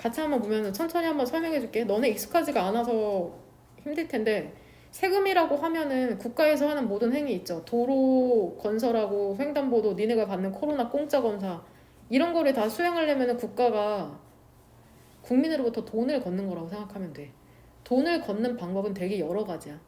같이 한번 보면 천천히 한번 설명해 줄게. 너네 익숙하지가 않아서 힘들 텐데 세금이라고 하면은 국가에서 하는 모든 행위 있죠. 도로 건설하고 횡단보도, 니네가 받는 코로나 공짜 검사 이런 거를 다 수행하려면은 국가가 국민으로부터 돈을 걷는 거라고 생각하면 돼. 돈을 걷는 방법은 되게 여러 가지야.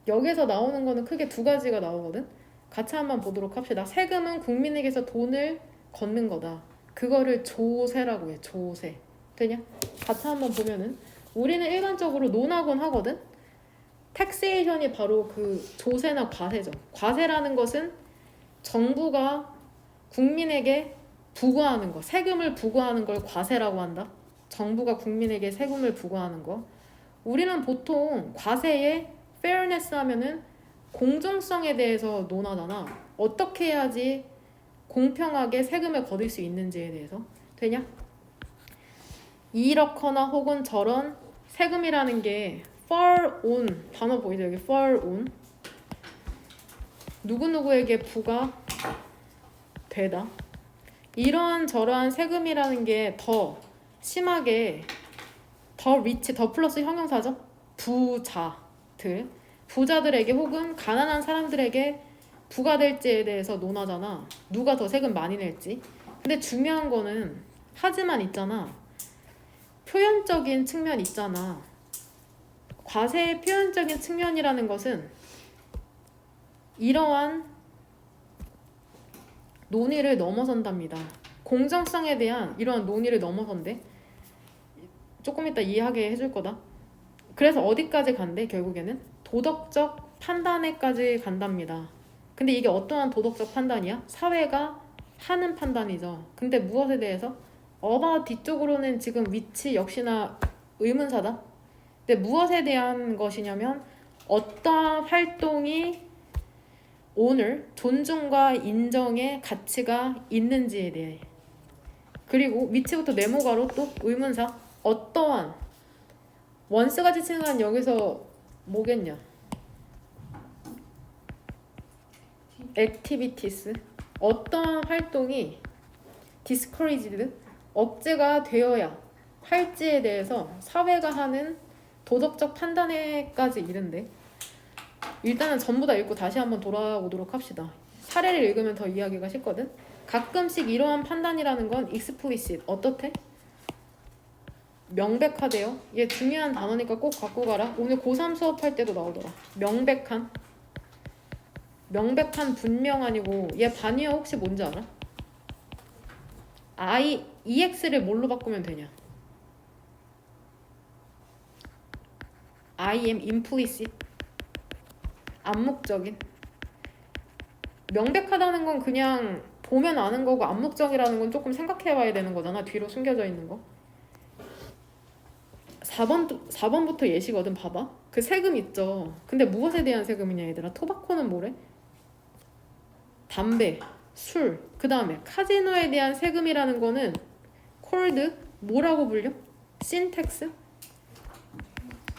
여기서 나오는 거는 크게 두 가지가 나오거든. 같이 한번 보도록 합시다. 세금은 국민에게서 돈을 걷는 거다. 그거를 조세라고 해. 조세. 되냐? 같이 한번 보면은 우리는 일반적으로 논하곤 하거든. 텍세이션이 바로 그 조세나 과세죠. 과세라는 것은 정부가 국민에게 부과하는 거, 세금을 부과하는 걸 과세라고 한다. 정부가 국민에게 세금을 부과하는 거. 우리는 보통 과세의 fairness 하면은 공정성에 대해서 논하잖아. 어떻게 해야지 공평하게 세금을 거둘 수 있는지에 대해서. 되냐? 이렇거나 혹은 저런 세금이라는 게 fall on, 단어 보이죠? 여기 fall on. 누구누구에게 부과되다. 이러한 저러한 세금이라는 게 더 심하게 더 리치, 더 플러스 형용사죠. 부자들에게 혹은 가난한 사람들에게 부과될지에 대해서 논하잖아. 누가 더 세금 많이 낼지. 근데 중요한 거는 하지만 있잖아. 표현적인 측면 있잖아. 과세의 표현적인 측면이라는 것은 이러한 논의를 넘어선답니다. 공정성에 대한 이러한 논의를 넘어선대. 조금 이따 이해하게 해줄 거다. 그래서 어디까지 간대? 결국에는 도덕적 판단에까지 간답니다. 근데 이게 어떠한 도덕적 판단이야? 사회가 하는 판단이죠. 근데 무엇에 대해서? about 뒤쪽으로는 지금 위치 역시나 의문사다. 근데 무엇에 대한 것이냐면 어떠한 활동이 오늘 존중과 인정의 가치가 있는지에 대해. 그리고 위치부터 네모가로 또 의문사 어떠한 원스가 지치는 건 여기서 뭐겠냐? activities 어떠한 활동이 discouraged 억제가 되어야 할지에 대해서 사회가 하는 도덕적 판단에까지 이른데 일단은 전부 다 읽고 다시 한번 돌아오도록 합시다. 사례를 읽으면 더 이해하기가 쉽거든. 가끔씩 이러한 판단이라는 건 explicit 어떻대? 명백하대요. 얘 중요한 단어니까 꼭 갖고 가라. 오늘 고3 수업할 때도 나오더라. 명백한 분명한이고 얘 반의어 혹시 뭔지 알아? EX를 뭘로 바꾸면 되냐? I am implicit 암묵적인. 명백하다는 건 그냥 보면 아는 거고 암묵적이라는 건 조금 생각해 봐야 되는 거잖아. 뒤로 숨겨져 있는 거. 4번부터 예시거든. 봐봐. 그 세금 있죠. 근데 무엇에 대한 세금이냐 얘들아. 토바코는 뭐래? 담배, 술, 그 다음에 카지노에 대한 세금이라는 거는 콜드 뭐라고 불려? 신텍스?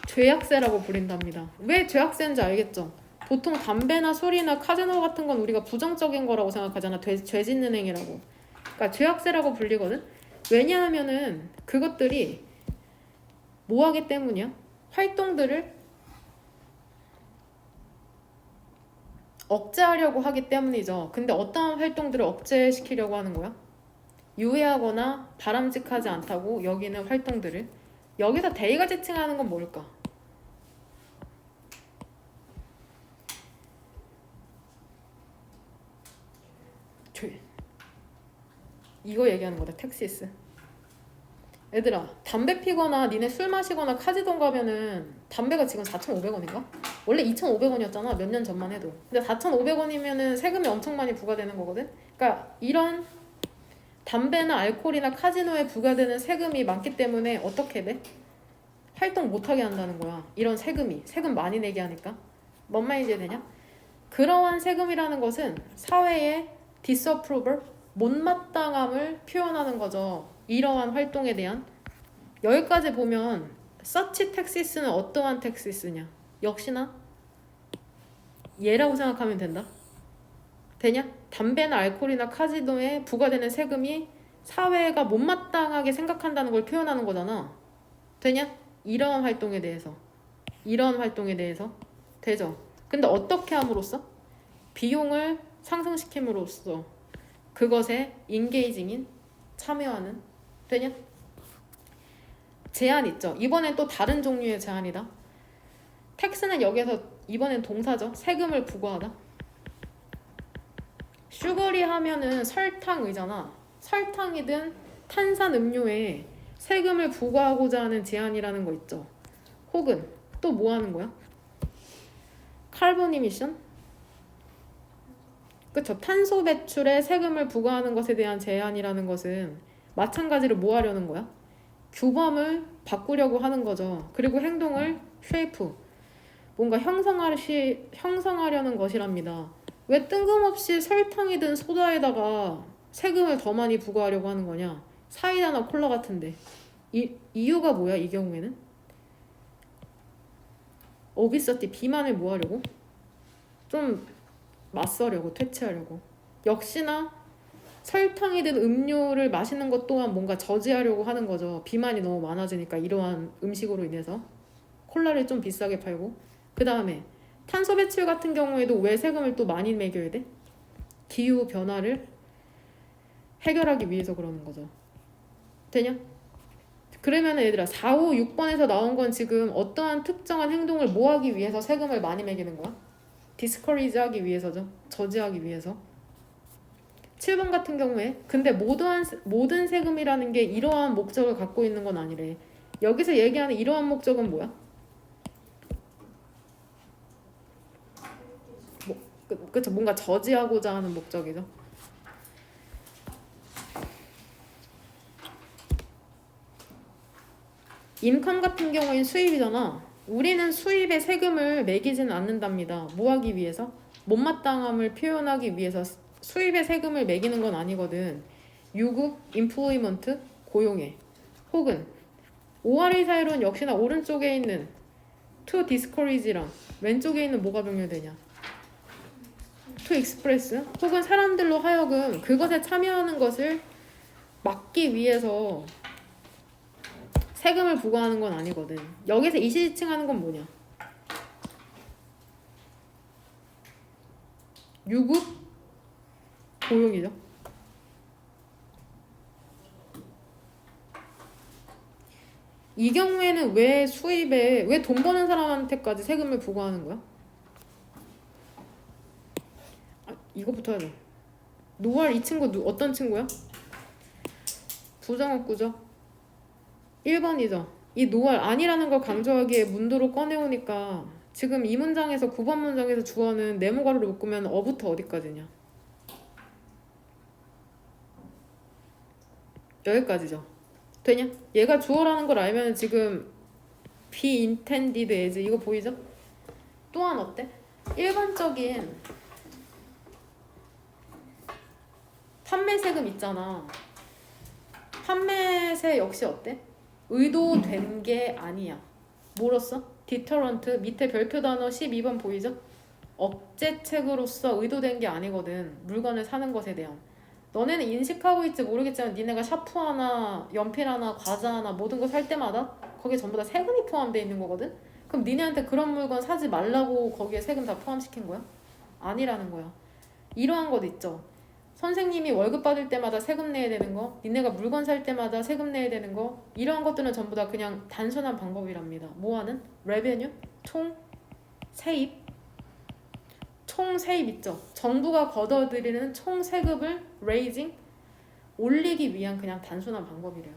죄악세라고 부른답니다. 왜 죄악세인지 알겠죠? 보통 담배나 술이나 카지노 같은 건 우리가 부정적인 거라고 생각하잖아. 죄 짓는 행위라고. 그러니까 죄악세라고 불리거든. 왜냐하면은 그것들이 뭐 하기 때문이야? 활동들을 억제하려고 하기 때문이죠. 근데 어떠한 활동들을 억제시키려고 하는 거야? 유해하거나 바람직하지 않다고 여기는 활동들을. 여기서 대의가 지칭하는 건 뭘까? 이거 얘기하는 거다. 텍시스. 얘들아 담배 피거나 니네 술 마시거나 카지노 가면은 담배가 지금 4,500원인가? 원래 2,500원이었잖아. 몇 년 전만 해도. 근데 4,500원이면은 세금이 엄청 많이 부과되는 거거든. 그러니까 이런 담배나 알코올이나 카지노에 부과되는 세금이 많기 때문에 어떻게 돼? 활동 못하게 한다는 거야. 이런 세금 많이 내게 하니까. 뭔 말인지 되냐? 그러한 세금이라는 것은 사회의 disapproval, 못마땅함을 표현하는 거죠. 이러한 활동에 대한. 여기까지 보면 such taxes는 어떠한 taxes냐? 역시나 얘라고 생각하면 된다. 되냐? 담배나 알코올이나 카지노에 부과되는 세금이 사회가 못마땅하게 생각한다는 걸 표현하는 거잖아. 되냐? 이런 활동에 대해서 되죠. 근데 어떻게 함으로써? 비용을 상승시킴으로써 그것에 인게이징인 참여하는. 되냐? 제한 있죠. 이번엔 또 다른 종류의 제한이다. 텍스는 여기서 이번엔 동사죠. 세금을 부과하다. 슈거리 하면은 설탕이잖아. 설탕이든 탄산음료에 세금을 부과하고자 하는 제한이라는 거 있죠. 혹은 또 뭐 하는 거야? 카본 이미션? 그쵸. 탄소 배출에 세금을 부과하는 것에 대한 제한이라는 것은 마찬가지로 뭐 하려는 거야? 규범을 바꾸려고 하는 거죠. 그리고 행동을 쉐이프, 뭔가 형성하려는 것이랍니다. 왜 뜬금없이 설탕이든 소다에다가 세금을 더 많이 부과하려고 하는 거냐? 사이다나 콜라 같은데. 이유가 뭐야, 이 경우에는? 오비서티, 비만을 뭐 하려고? 좀 맞서려고, 퇴치하려고. 역시나 설탕이든 음료를 마시는 것 또한 뭔가 저지하려고 하는 거죠. 비만이 너무 많아지니까 이러한 음식으로 인해서. 콜라를 좀 비싸게 팔고. 그 다음에 탄소 배출 같은 경우에도 왜 세금을 또 많이 매겨야 돼? 기후 변화를 해결하기 위해서 그러는 거죠. 되냐? 그러면 얘들아 4, 5, 6번에서 나온 건 지금 어떠한 특정한 행동을 뭐 하기 위해서 세금을 많이 매기는 거야? 디스커리지 하기 위해서죠. 저지하기 위해서. 7번 같은 경우에 근데 모든 세금이라는 게 이러한 목적을 갖고 있는 건 아니래. 여기서 얘기하는 이러한 목적은 뭐야? 그쵸, 뭔가 저지하고자 하는 목적이죠. 인컴 같은 경우엔 수입이잖아. 우리는 수입에 세금을 매기지는 않는답니다. 뭐 하기 위해서? 못마땅함을 표현하기 위해서 수입에 세금을 매기는 건 아니거든. 유급, 인플로이먼트, 고용에. 혹은 OR의 사이로는 역시나 오른쪽에 있는 to discourage랑 왼쪽에 있는 뭐가 병렬되냐? to express. 혹은 사람들로 하여금 그것에 참여하는 것을 막기 위해서 세금을 부과하는 건 아니거든. 여기서 이시지칭하는 건 뭐냐? 유급 고용이죠. 이 경우에는 왜 수입에 왜 돈 버는 사람한테까지 세금을 부과하는 거야? 이거부터 하자. 노알 이 친구 어떤 친구야? 부정어구죠. 1번이죠. 이 노알 아니라는 걸 강조하기에 문도로 꺼내오니까 지금 이 문장에서 9번 문장에서 주어는 네모가로로 묶으면 어부터 어디까지냐? 여기까지죠. 되냐? 얘가 주어라는 걸 알면 지금 be intended as 이거 보이죠? 또한 어때? 일반적인 판매세금 있잖아. 판매세 역시 어때? 의도된 게 아니야. 뭐로써? 디터런트 밑에 별표 단어 12번 보이죠? 억제책으로서 의도된 게 아니거든. 물건을 사는 것에 대한. 너네는 인식하고 있지 모르겠지만 니네가 샤프 하나, 연필 하나, 과자 하나 모든 거 살 때마다 거기에 전부 다 세금이 포함되어 있는 거거든? 그럼 니네한테 그런 물건 사지 말라고 거기에 세금 다 포함시킨 거야? 아니라는 거야. 이러한 것 있죠. 선생님이 월급 받을 때마다 세금 내야 되는 거, 니네가 물건 살 때마다 세금 내야 되는 거, 이러한 것들은 전부 다 그냥 단순한 방법이랍니다. 뭐하는? 레베뉴? 총 세입? 총 세입 있죠. 정부가 걷어들이는 총 세금을 raising 올리기 위한 그냥 단순한 방법이래요.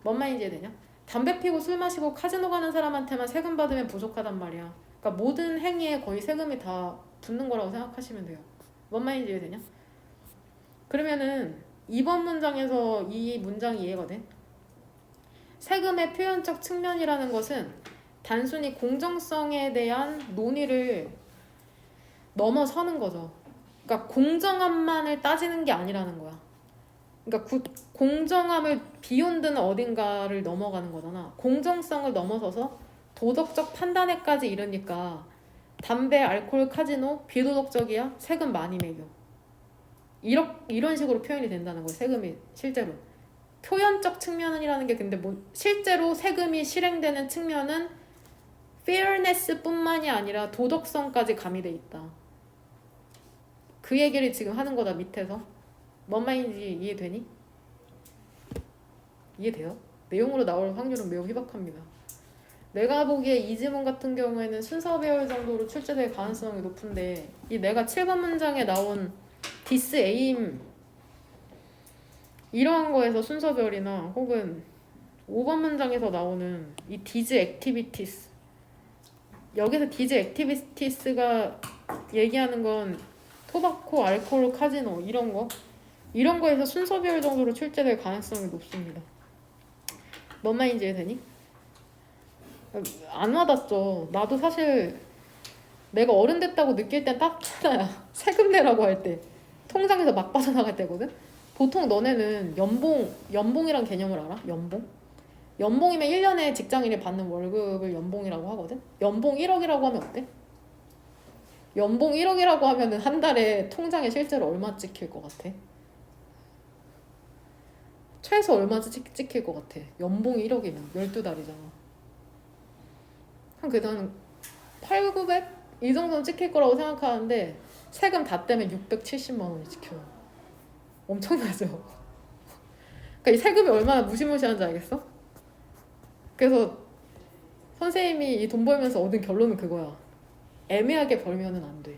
뭔 말인지 이해되냐? 담배 피고 술 마시고 카지노 가는 사람한테만 세금 받으면 부족하단 말이야. 그러니까 모든 행위에 거의 세금이 다 붙는 거라고 생각하시면 돼요. 뭔 말인지 이해되냐? 그러면은 2번 문장에서 이 문장이 이해가 돼? 세금의 표현적 측면이라는 것은 단순히 공정성에 대한 논의를 넘어서는 거죠. 그러니까 공정함만을 따지는 게 아니라는 거야. 그러니까 공정함을 비욘드는 어딘가를 넘어가는 거잖아. 공정성을 넘어서서 도덕적 판단에까지 이르니까 담배, 알코올, 카지노 비도덕적이야? 세금 많이 매겨. 이런 식으로 표현이 된다는 거예요. 세금이 실제로. 표현적 측면이라는 게 근데 뭐 실제로 세금이 실행되는 측면은 fairness뿐만이 아니라 도덕성까지 가미돼 있다. 그 얘기를 지금 하는 거다 밑에서. 뭔 말인지 이해되니? 이해돼요? 내용으로 나올 확률은 매우 희박합니다. 내가 보기에 이 지문 같은 경우에는 순서 배열 정도로 출제될 가능성이 높은데 이 내가 7번 문장에 나온 디스 에임 이러한 거에서 순서 배열이나 혹은 5번 문장에서 나오는 이 디즈 액티비티스 여기서 디즈 액티비티스가 얘기하는 건 토바코, 알코올, 카지노 이런 거에서 순서 배열 정도로 출제될 가능성이 높습니다. 뭔 말인지 이해되니? 안 와닿죠. 나도 사실 내가 어른 됐다고 느낄 땐 딱 하나야. 세금 내라고 할 때 통장에서 막 빠져나갈 때거든. 보통 너네는 연봉이란 개념을 알아? 연봉이면 1년에 직장인이 받는 월급을 연봉이라고 하거든. 연봉 1억이라고 하면 어때? 연봉 1억이라고 하면은 한 달에 통장에 실제로 얼마 찍힐 것 같아? 최소 얼마 찍힐 것 같아? 연봉 1억이면 12달이잖아. 그래도 한 8, 900? 이 정도는 찍힐 거라고 생각하는데 세금 다 떼면 670만 원이 찍혀요. 엄청나죠? 그러니까 이 세금이 얼마나 무시무시한지 알겠어? 그래서 선생님이 이 돈 벌면서 얻은 결론은 그거야. 애매하게 벌면은 안 돼.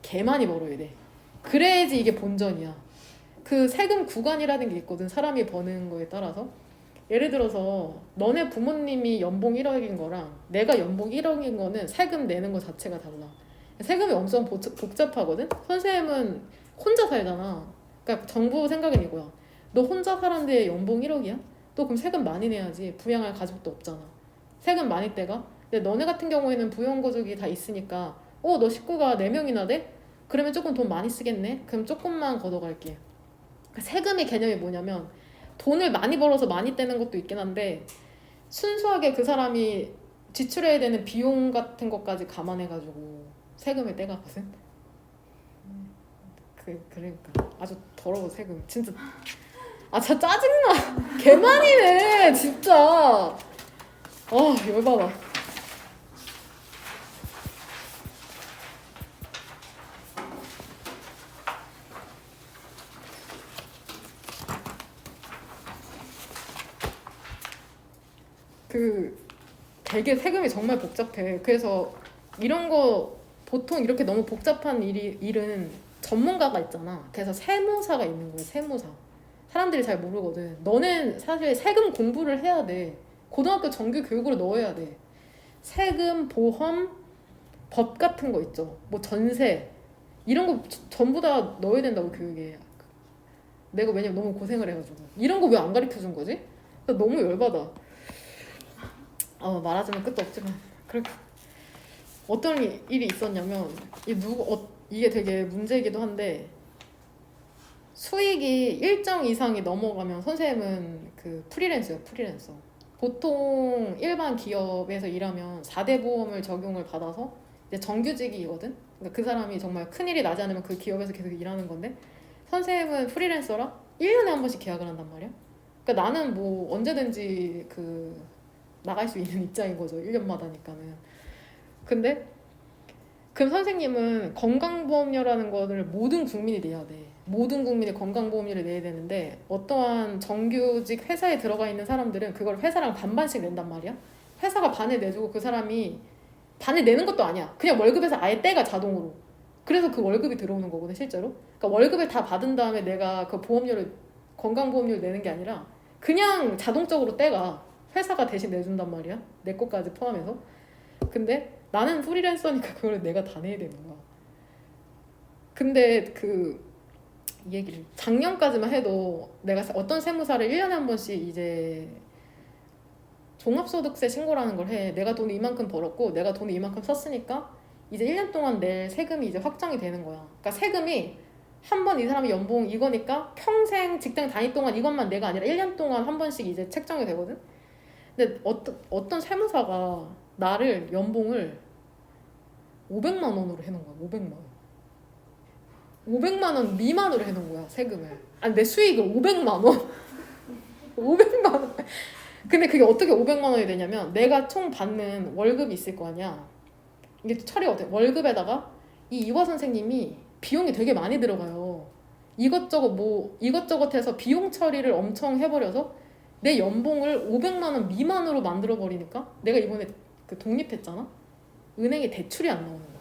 개 많이 벌어야 돼. 그래야지 이게 본전이야. 그 세금 구간이라는 게 있거든. 사람이 버는 거에 따라서. 예를 들어서 너네 부모님이 연봉 1억인 거랑 내가 연봉 1억인 거는 세금 내는 거 자체가 달라. 세금이 엄청 복잡하거든? 선생님은 혼자 살잖아. 그러니까 정부 생각은 이거야. 너 혼자 사는데 연봉 1억이야? 너 그럼 세금 많이 내야지. 부양할 가족도 없잖아. 세금 많이 떼가? 근데 너네 같은 경우에는 부양가족이 다 있으니까 너 식구가 4명이나 돼? 그러면 조금 돈 많이 쓰겠네? 그럼 조금만 걷어갈게. 세금의 개념이 뭐냐면 돈을 많이 벌어서 많이 떼는 것도 있긴 한데 순수하게 그 사람이 지출해야 되는 비용 같은 것까지 감안해가지고 세금을 떼가거든. 그러니까 아주 더러워 세금 진짜. 진짜 짜증나. 개만이네 진짜. 열받아. 되게 세금이 정말 복잡해. 그래서 이런 거 보통 이렇게 너무 복잡한 일은 전문가가 있잖아. 그래서 세무사가 있는 거야. 세무사. 사람들이 잘 모르거든. 너는 사실 세금 공부를 해야 돼. 고등학교 정규 교육으로 넣어야 돼. 세금, 보험, 법 같은 거 있죠. 뭐 전세 이런 거 전부 다 넣어야 된다고 교육에. 내가 왜냐면 너무 고생을 해가지고 이런 거 왜 안 가르쳐준 거지? 나 너무 열받아. 말하자면 끝도 없지만 그렇게 어떤 일이 있었냐면 이게 되게 문제이기도 한데 수익이 일정 이상이 넘어가면 선생님은 그 프리랜서예요. 프리랜서. 보통 일반 기업에서 일하면 4대 보험을 적용을 받아서 이제 정규직이거든. 그러니까 그 사람이 정말 큰일이 나지 않으면 그 기업에서 계속 일하는 건데 선생님은 프리랜서라 1년에 한 번씩 계약을 한단 말이야. 그러니까 나는 뭐 언제든지 나갈 수 있는 입장인 거죠. 1년마다니까는. 근데 그럼 선생님은 건강보험료라는 거를 모든 국민이 내야 돼. 모든 국민이 건강보험료를 내야 되는데 어떠한 정규직 회사에 들어가 있는 사람들은 그걸 회사랑 반반씩 낸단 말이야. 회사가 반을 내주고 그 사람이 반을 내는 것도 아니야. 그냥 월급에서 아예 떼가 자동으로. 그래서 그 월급이 들어오는 거거든 실제로. 그러니까 월급을 다 받은 다음에 내가 그 건강보험료를 내는 게 아니라 그냥 자동적으로 떼가 회사가 대신 내준단 말이야. 내 것까지 포함해서. 근데 나는 프리랜서니까 그걸 내가 다 내야 되는 거야. 근데 이 얘기를 작년까지만 해도 내가 어떤 세무사를 1년에 한 번씩 이제 종합소득세 신고라는 걸 해. 내가 돈을 이만큼 벌었고 내가 돈을 이만큼 썼으니까 이제 1년 동안 낼 세금이 이제 확정이 되는 거야. 그러니까 세금이 한 번 이 사람이 연봉 이거니까 평생 직장 다닐 동안 이것만 내가 아니라 1년 동안 한 번씩 이제 책정이 되거든. 근데 어떤 세무사가 나를 연봉을 500만 원으로 해놓은 거야. 500만 원. 500만 원 미만으로 해놓은 거야 세금을. 아니 내 수익을 500만 원. 500만 원. 근데 그게 어떻게 500만 원이 되냐면 내가 총 받는 월급이 있을 거 아니야. 이게 또 처리가 어때? 월급에다가 이 이화 선생님이 비용이 되게 많이 들어가요. 이것저것 해서 비용 처리를 엄청 해버려서 내 연봉을 500만 원 미만으로 만들어 버리니까 내가 이번에 그 독립했잖아. 은행에 대출이 안 나오는 거야.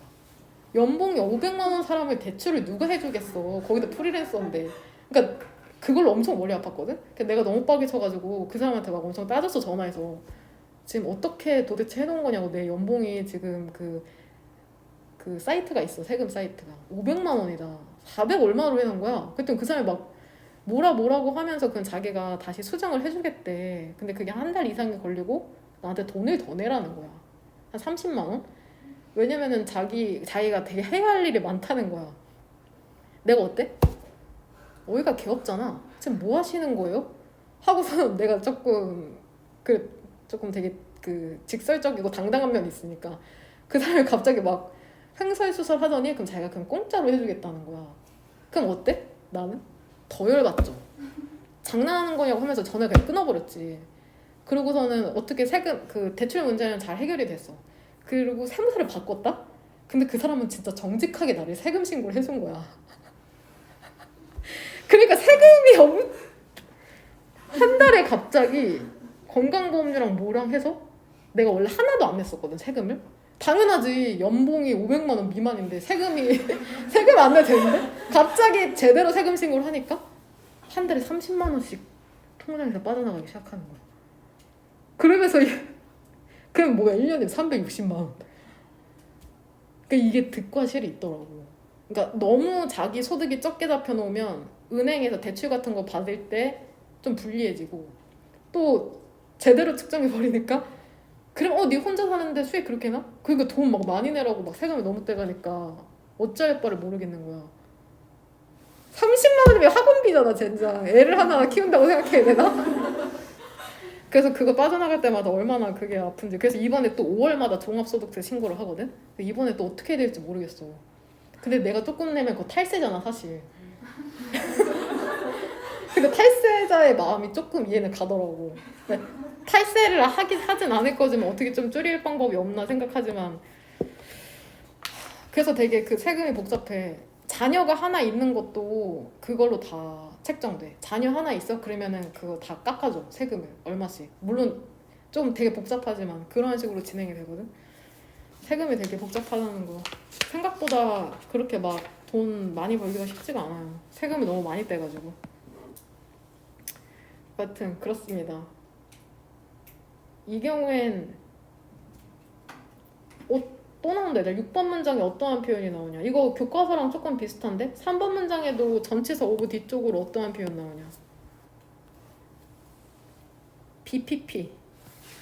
연봉이 500만 원 사람을 대출을 누가 해주겠어. 거기다 프리랜서인데. 그러니까 그걸로 엄청 머리 아팠거든. 그래서 내가 너무 빡이 쳐가지고 그 사람한테 막 엄청 따졌어. 전화해서 지금 어떻게 도대체 해놓은 거냐고. 내 연봉이 지금 그 사이트가 있어. 세금 사이트가 500만 원이다. 400 얼마로 해놓은 거야. 그랬더니 그 사람이 막 뭐라고 하면서 그건 자기가 다시 수정을 해주겠대. 근데 그게 한 달 이상이 걸리고 나한테 돈을 더 내라는 거야. 한 30만 원? 왜냐면은 자기가 되게 해야 할 일이 많다는 거야. 내가 어때? 어이가 개없잖아. 지금 뭐 하시는 거예요? 하고서는 내가 조금 되게 직설적이고 당당한 면이 있으니까 그 사람이 갑자기 막 횡설수설 하더니 그럼 자기가 그냥 공짜로 해주겠다는 거야. 그럼 어때? 나는 더 열받죠. 장난하는 거냐고 하면서 전화 그냥 끊어버렸지. 그러고서는 어떻게 세금 대출 문제는 잘 해결이 됐어. 그리고 세무사를 바꿨다? 근데 그 사람은 진짜 정직하게 나를 세금 신고를 해준 거야. 그러니까 세금이 한 달에 갑자기 건강보험료랑 뭐랑 해서 내가 원래 하나도 안 냈었거든, 세금을. 당연하지. 연봉이 500만 원 미만인데 세금 안 내도 되는데 갑자기 제대로 세금 신고를 하니까 한 달에 30만 원씩 통장에서 빠져나가기 시작하는 거야. 그러면서 그럼 뭐야 1년에 360만 원. 그러니까 이게 득과 실이 있더라고. 그러니까 너무 자기 소득이 적게 잡혀놓으면 은행에서 대출 같은 거 받을 때 좀 불리해지고 또 제대로 측정해버리니까 그럼 네 혼자 사는데 수익 그렇게 나? 그러니까 돈 막 많이 내라고 막 세금이 너무 떼가니까 어쩔 바를 모르겠는 거야. 30만 원이면 학원비잖아 젠장. 애를 하나 키운다고 생각해야 되나? 그래서 그거 빠져나갈 때마다 얼마나 그게 아픈지. 그래서 이번에 또 5월마다 종합소득세 신고를 하거든? 이번에 또 어떻게 해야 될지 모르겠어. 근데 내가 조금 내면 그거 탈세잖아 사실. 근데 탈세자의 마음이 조금 이해는 가더라고. 탈세를 하진 않을 거지만 어떻게 좀 줄일 방법이 없나 생각하지만 그래서 되게 그 세금이 복잡해. 자녀가 하나 있는 것도 그걸로 다 책정돼. 자녀 하나 있어? 그러면은 그거 다 깎아줘. 세금을 얼마씩. 물론 좀 되게 복잡하지만 그런 식으로 진행이 되거든. 세금이 되게 복잡하다는 거. 생각보다 그렇게 막 돈 많이 벌기가 쉽지가 않아요. 세금이 너무 많이 떼가지고. 여튼 그렇습니다. 이 경우엔 또 나온다. 6번 문장에 어떠한 표현이 나오냐. 이거 교과서랑 조금 비슷한데 3번 문장에도 전치사 오브 뒤쪽으로 어떠한 표현 나오냐. BPP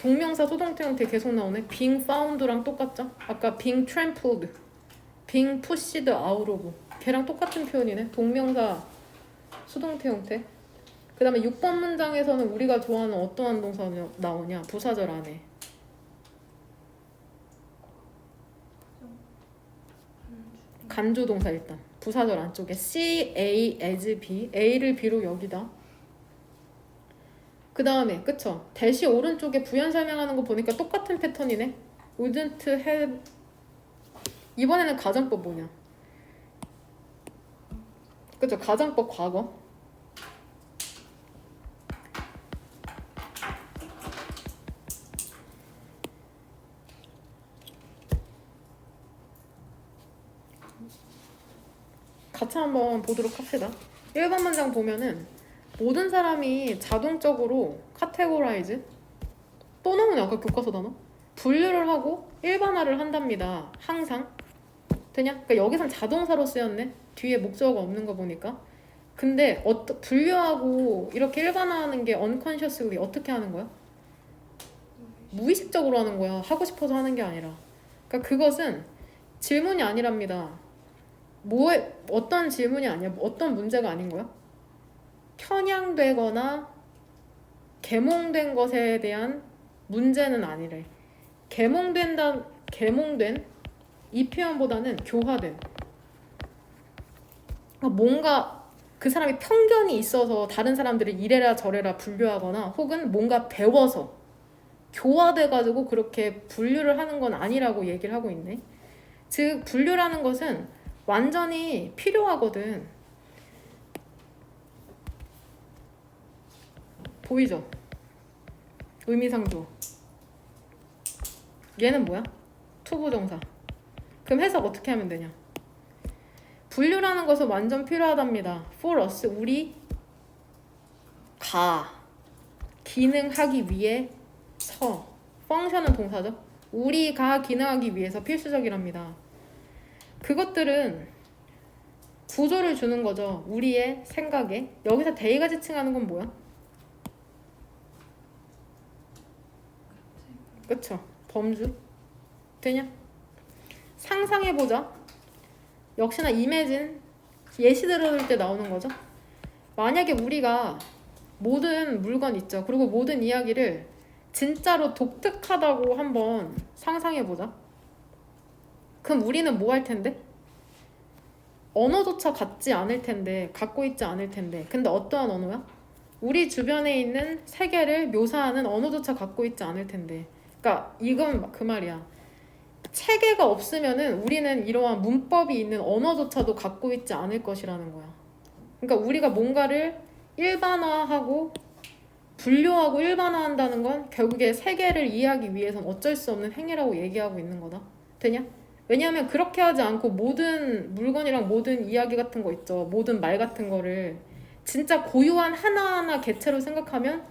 동명사 소동태 형태 계속 나오네. being found랑 똑같죠? 아까 being trampled, being pushed out of 걔랑 똑같은 표현이네. 동명사 수동태 형태. 그 다음에 6번 문장에서는 우리가 좋아하는 어떠한 동사 나오냐. 부사절 안에 간주동사. 일단 부사절 안쪽에 C, A, as, B. A를 B로 여기다. 그 다음에 그쵸? 대시 오른쪽에 부연 설명하는 거 보니까 똑같은 패턴이네. wouldn't have. 이번에는 가정법 뭐냐. 그쵸? 가정법 과거. 같이 한번 보도록 합시다. 1번 문장 보면은 모든 사람이 자동적으로 카테고라이즈 또 나오네. 아까 교과서 단어 분류를 하고 일반화를 한답니다. 항상 되냐? 그러니까 여기선 자동사로 쓰였네. 뒤에 목적어가 없는 거 보니까. 근데 분류하고 이렇게 일반화하는 게 unconsciously 어떻게 하는 거야? 무의식적으로 하는 거야. 하고 싶어서 하는 게 아니라. 그러니까 그것은 질문이 아니랍니다. 어떤 질문이 아니야. 어떤 문제가 아닌 거야. 편향되거나 계몽된 것에 대한 문제는 아니래. 계몽된 이 표현보다는 교화된. 그러니까 뭔가 그 사람이 편견이 있어서 다른 사람들을 이래라 저래라 분류하거나 혹은 뭔가 배워서 교화돼가지고 그렇게 분류를 하는 건 아니라고 얘기를 하고 있네. 즉 분류라는 것은 완전히 필요하거든. 보이죠? 의미상조. 얘는 뭐야? 투부정사. 그럼 해석 어떻게 하면 되냐? 분류라는 것은 완전 필요하답니다. For us, 우리가 기능하기 위해서. 펑션은 동사죠. 우리가 기능하기 위해서 필수적이랍니다. 그것들은 구조를 주는 거죠. 우리의 생각에. 여기서 대의가 지칭하는 건 뭐야? 그쵸? 범주? 되냐? 상상해보자. 역시나 이매진, 예시 들어올 때 나오는 거죠. 만약에 우리가 모든 물건 있죠. 그리고 모든 이야기를 진짜로 독특하다고 한번 상상해보자. 그럼 우리는 뭐 할 텐데? 언어조차 갖지 않을 텐데, 갖고 있지 않을 텐데. 근데 어떠한 언어야? 우리 주변에 있는 세계를 묘사하는 언어조차 갖고 있지 않을 텐데. 그러니까 이건 그 말이야. 체계가 없으면은 우리는 이러한 문법이 있는 언어조차도 갖고 있지 않을 것이라는 거야. 그러니까 우리가 뭔가를 일반화하고 분류하고 일반화한다는 건 결국에 세계를 이해하기 위해선 어쩔 수 없는 행위라고 얘기하고 있는 거다. 되냐? 왜냐하면 그렇게 하지 않고 모든 물건이랑 모든 이야기 같은 거 있죠. 모든 말 같은 거를 진짜 고유한 하나하나 개체로 생각하면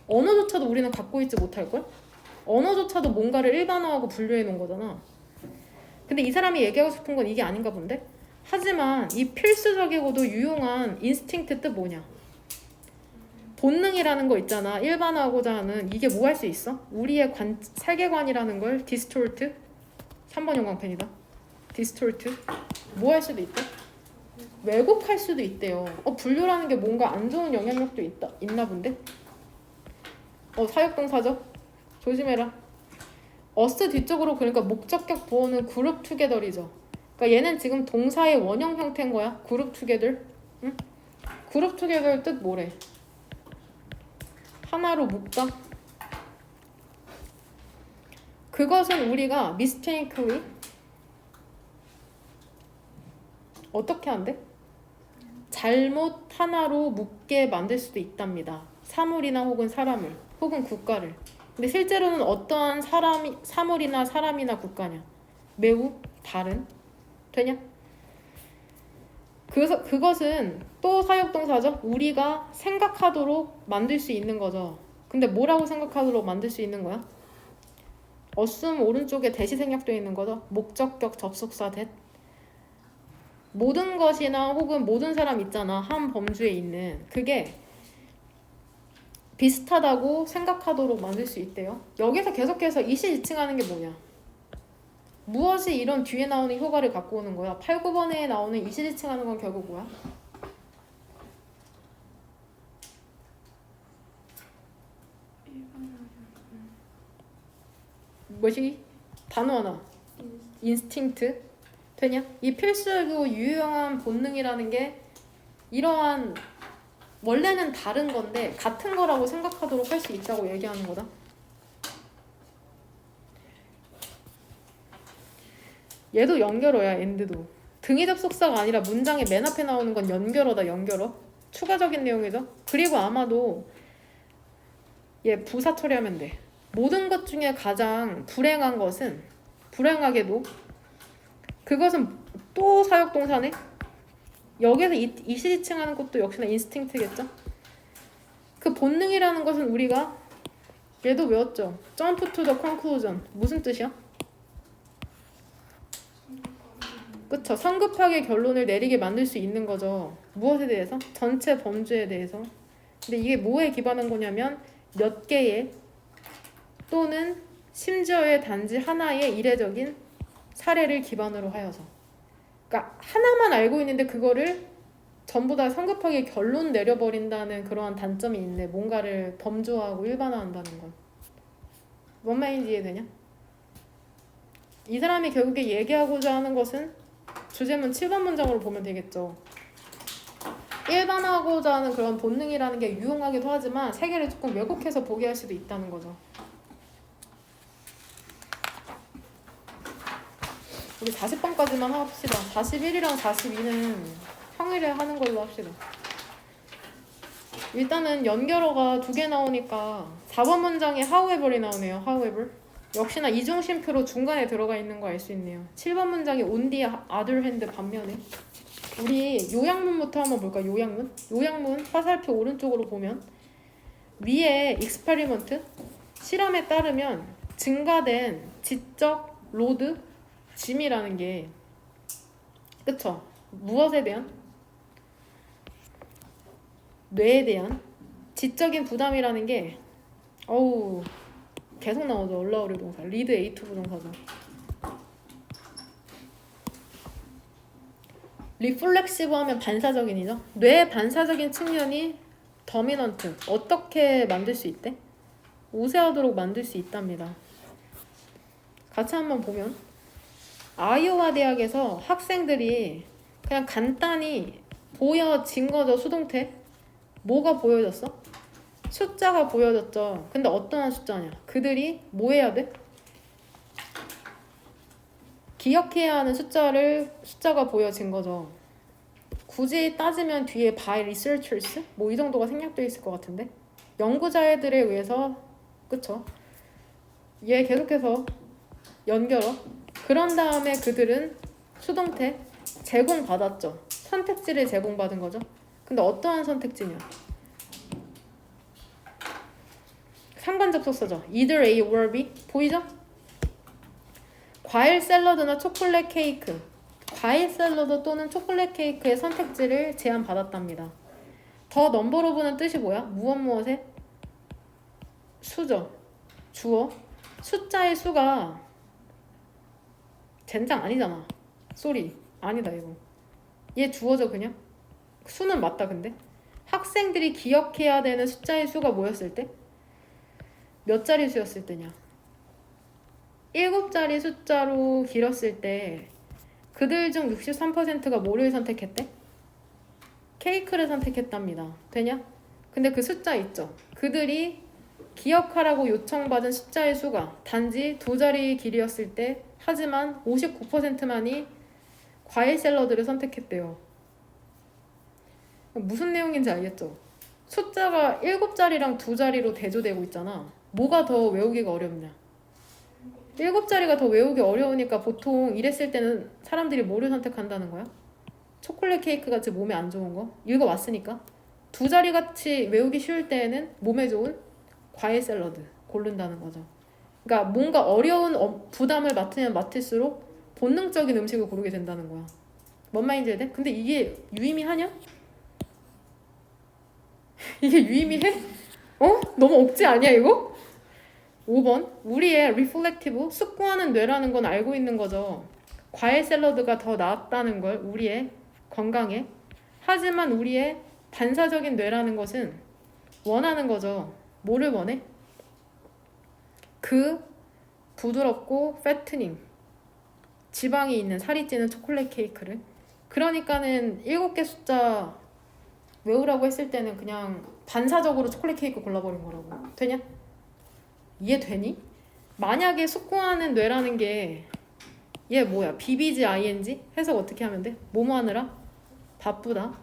언어조차도 우리는 갖고 있지 못할걸? 언어조차도 뭔가를 일반화하고 분류해 놓은 거잖아. 근데 이 사람이 얘기하고 싶은 건 이게 아닌가 본데? 하지만 이 필수적이고도 유용한 인스팅트 뜻 뭐냐? 본능이라는 거 있잖아. 일반화하고자 하는. 이게 뭐 할 수 있어? 우리의 세계관이라는 걸 디스톨트? 3번 영광펜이다. 디스톨트. 뭐 할 수도 있대? 왜곡할 수도 있대요. 분류라는 게 뭔가 안 좋은 영향력도 있나 본데? 사역동사죠? 조심해라. us 뒤쪽으로 그러니까 목적격 보어는 그룹 투게더이죠. 그러니까 얘는 지금 동사의 원형 형태인 거야. 그룹 투게더. 응? 그룹 투게더 뜻 뭐래? 하나로 묶다. 그것은 우리가 mistakenly 어떻게 한대? 잘못 하나로 묶게 만들 수도 있답니다. 사물이나 혹은 사람을 혹은 국가를. 근데 실제로는 어떠한 사물이나 사람이나 국가냐? 매우 다른. 되냐? 그래서 그것은 또 사역동사죠. 우리가 생각하도록 만들 수 있는 거죠. 근데 뭐라고 생각하도록 만들 수 있는 거야? assume 오른쪽에 대시 생략되어 있는 거죠. 목적격 접속사 that. 모든 것이나 혹은 모든 사람 있잖아. 한 범주에 있는. 그게 비슷하다고 생각하도록 만들 수 있대요. 여기서 계속해서 이시지칭하는 게 뭐냐? 무엇이 이런 뒤에 나오는 효과를 갖고 오는 거야? 8, 9번에 나오는 이시지칭하는 건 결국 뭐야? 뭐지? 단어 하나. 인스팅트. 되냐? 이 필수적이고 유용한 본능이라는 게 이러한 원래는 다른 건데 같은 거라고 생각하도록 할 수 있다고 얘기하는 거다. 얘도 연결어야. end도. 등위 접속사가 아니라 문장의 맨 앞에 나오는 건 연결어다. 연결어. 추가적인 내용이죠. 그리고 아마도 얘 부사 처리하면 돼. 모든 것 중에 가장 불행한 것은 불행하게도 그것은 또 사역동사네. 여기서 이시지칭하는 것도 역시나 인스팅트겠죠. 그 본능이라는 것은 우리가 얘도 외웠죠. jump to the conclusion. 무슨 뜻이야? 그쵸. 성급하게 결론을 내리게 만들 수 있는 거죠. 무엇에 대해서? 전체 범주에 대해서. 근데 이게 뭐에 기반한 거냐면 몇 개의 또는 심지어의 단지 하나의 이례적인 사례를 기반으로 하여서. 그러니까 하나만 알고 있는데 그거를 전부 다 성급하게 결론 내려버린다는 그러한 단점이 있네. 뭔가를 범주화하고 일반화한다는 건. 뭔 말인지 이해되냐? 이 사람이 결국에 얘기하고자 하는 것은 주제문 7번 문장으로 보면 되겠죠. 일반화하고자 하는 그런 본능이라는 게 유용하기도 하지만 세계를 조금 왜곡해서 보게 할 수도 있다는 거죠. 우리 40번까지만 합시다. 41이랑 42는 평일에 하는 걸로 합시다. 일단은 연결어가 2개 나오니까 4번 문장에 however이 나오네요. however. 역시나 이중심표로 중간에 들어가 있는 거 알 수 있네요. 7번 문장이 on the other hand 반면에. 우리 요약문부터 한번 볼까? 요약문 화살표 오른쪽으로 보면 위에 experiment 실험에 따르면 증가된 지적 로드 짐이라는 게 그쵸? 무엇에 대한? 뇌에 대한 지적인 부담이라는 게 어우 계속 나오죠. 올라오리 동사 리드 A2 부동사죠. 리플렉시브 하면 반사적인이죠. 뇌의 반사적인 측면이 더미넌트 어떻게 만들 수 있대? 우세하도록 만들 수 있답니다. 같이 한번 보면 아이오와 대학에서 학생들이 그냥 간단히 보여진 거죠. 수동태 뭐가 보여졌어? 숫자가 보여졌죠. 근데 어떠한 숫자냐? 그들이 뭐 해야 돼? 기억해야 하는 숫자가 보여진 거죠. 굳이 따지면 뒤에 by researchers 뭐 이 정도가 생략되어 있을 것 같은데 연구자들에 의해서 그쵸? 얘 계속해서 연결어. 그런 다음에 그들은 수동태 제공받았죠. 선택지를 제공받은 거죠. 근데 어떠한 선택지냐? 상관접속사죠. either A or B 보이죠? 과일 샐러드나 초콜릿 케이크 과일 샐러드 또는 초콜릿 케이크의 선택지를 제안받았답니다. 더 넘버 오브는 뜻이 뭐야? 무엇에? 수죠. 주어. 숫자의 수가 젠장 아니잖아. 쏘리. 아니다 이거. 얘 주어죠 그냥? 수는 맞다 근데? 학생들이 기억해야 되는 숫자의 수가 뭐였을 때? 몇 자리 수였을 때냐? 7자리 숫자로 길었을 때 그들 중 63%가 뭐를 선택했대? 케이크를 선택했답니다. 되냐? 근데 그 숫자 있죠? 그들이 기억하라고 요청받은 숫자의 수가 단지 2자리 길이었을 때 하지만 59%만이 과일 샐러드를 선택했대요. 무슨 내용인지 알겠죠? 숫자가 7자리랑 2자리로 대조되고 있잖아. 뭐가 더 외우기가 어렵냐? 7자리가 더 외우기 어려우니까 보통 이랬을 때는 사람들이 뭐를 선택한다는 거야? 초콜릿 케이크 같이 몸에 안 좋은 거? 읽어왔으니까 2자리 같이 외우기 쉬울 때에는 몸에 좋은 과일 샐러드 고른다는 거죠. 그러니까 뭔가 어려운 부담을 맡으면 맡을수록 본능적인 음식을 고르게 된다는 거야. 뭔 말인지 돼? 근데 이게 유의미하냐? 이게 유의미해? 어? 너무 억지 아니야 이거? 5번 우리의 reflective 숙고하는 뇌라는 건 알고 있는 거죠. 과일 샐러드가 더 낫다는 걸 우리의 건강에. 하지만 우리의 반사적인 뇌라는 것은 원하는 거죠. 뭐를 원해? 그 부드럽고 패트닝 지방이 있는 살이 찌는 초콜릿 케이크를. 그러니까는 7개 숫자 외우라고 했을 때는 그냥 반사적으로 초콜릿 케이크 골라버린 거라고. 되냐? 이해되니? 만약에 숙고하는 뇌라는 게 얘 뭐야? BBG ING? 해석 어떻게 하면 돼? 뭐뭐 하느라? 바쁘다.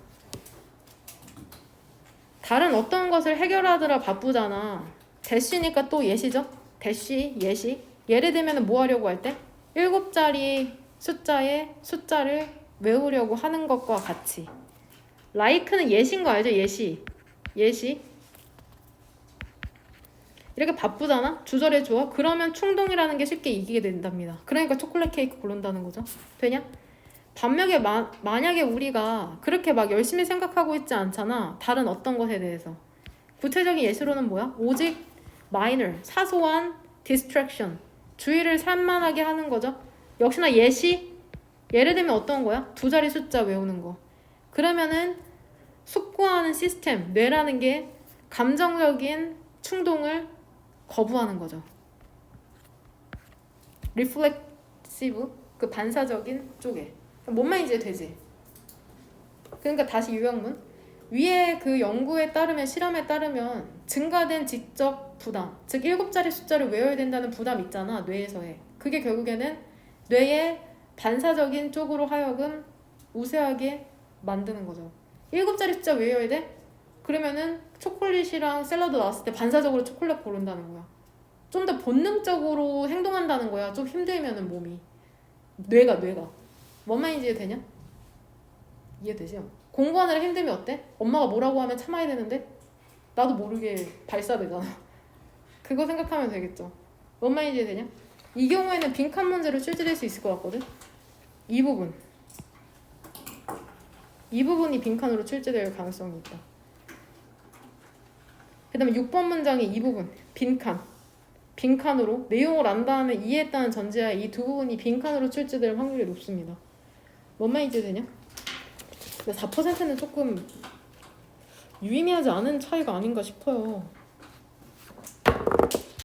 다른 어떤 것을 해결하느라 바쁘잖아. 대시니까 또 예시죠? 대시, 예시. 예를 들면 뭐 하려고 할 때? 7자리 숫자의 숫자를 외우려고 하는 것과 같이. like는 예시인 거 알죠? 예시. 예시. 이렇게 바쁘잖아? 주절에 좋아? 그러면 충동이라는 게 쉽게 이기게 된답니다. 그러니까 초콜릿 케이크 고른다는 거죠. 되냐? 만약에 우리가 그렇게 막 열심히 생각하고 있지 않잖아. 다른 어떤 것에 대해서. 구체적인 예시로는 뭐야? 오직 minor, 사소한 distraction, 주의를 산만하게 하는 거죠. 역시나 예시, 예를 들면 어떤 거야? 2자리 숫자 외우는 거. 그러면은 숙고하는 시스템, 뇌라는 게 감정적인 충동을 거부하는 거죠. reflexive, 그 반사적인 쪽에. 뭔 말인지 되지? 그러니까 다시 요약문. 위에 그 연구에 따르면 실험에 따르면 증가된 지적 부담, 즉 7자리 숫자를 외워야 된다는 부담 있잖아 뇌에서의. 그게 결국에는 뇌의 반사적인 쪽으로 하여금 우세하게 만드는 거죠. 7자리 숫자 외워야 돼? 그러면은 초콜릿이랑 샐러드 나왔을 때 반사적으로 초콜릿 고른다는 거야. 좀 더 본능적으로 행동한다는 거야. 좀 힘들면은 몸이. 뇌가. 뭔 말인지 이해되냐? 이해되죠? 공부하느라 힘들면 어때? 엄마가 뭐라고 하면 참아야 되는데 나도 모르게 발사되잖아. 그거 생각하면 되겠죠. 뭔 말인지 이해되냐? 이 경우에는 빈칸 문제로 출제될 수 있을 것 같거든. 이 부분이 빈칸으로 출제될 가능성이 있다. 그 다음에 6번 문장의 이 부분 빈칸으로 내용을 안 다음에 이해했다는 전제하에 이 두 부분이 빈칸으로 출제될 확률이 높습니다. 뭔 말인지 되냐? 4%는 조금 유의미하지 않은 차이가 아닌가 싶어요.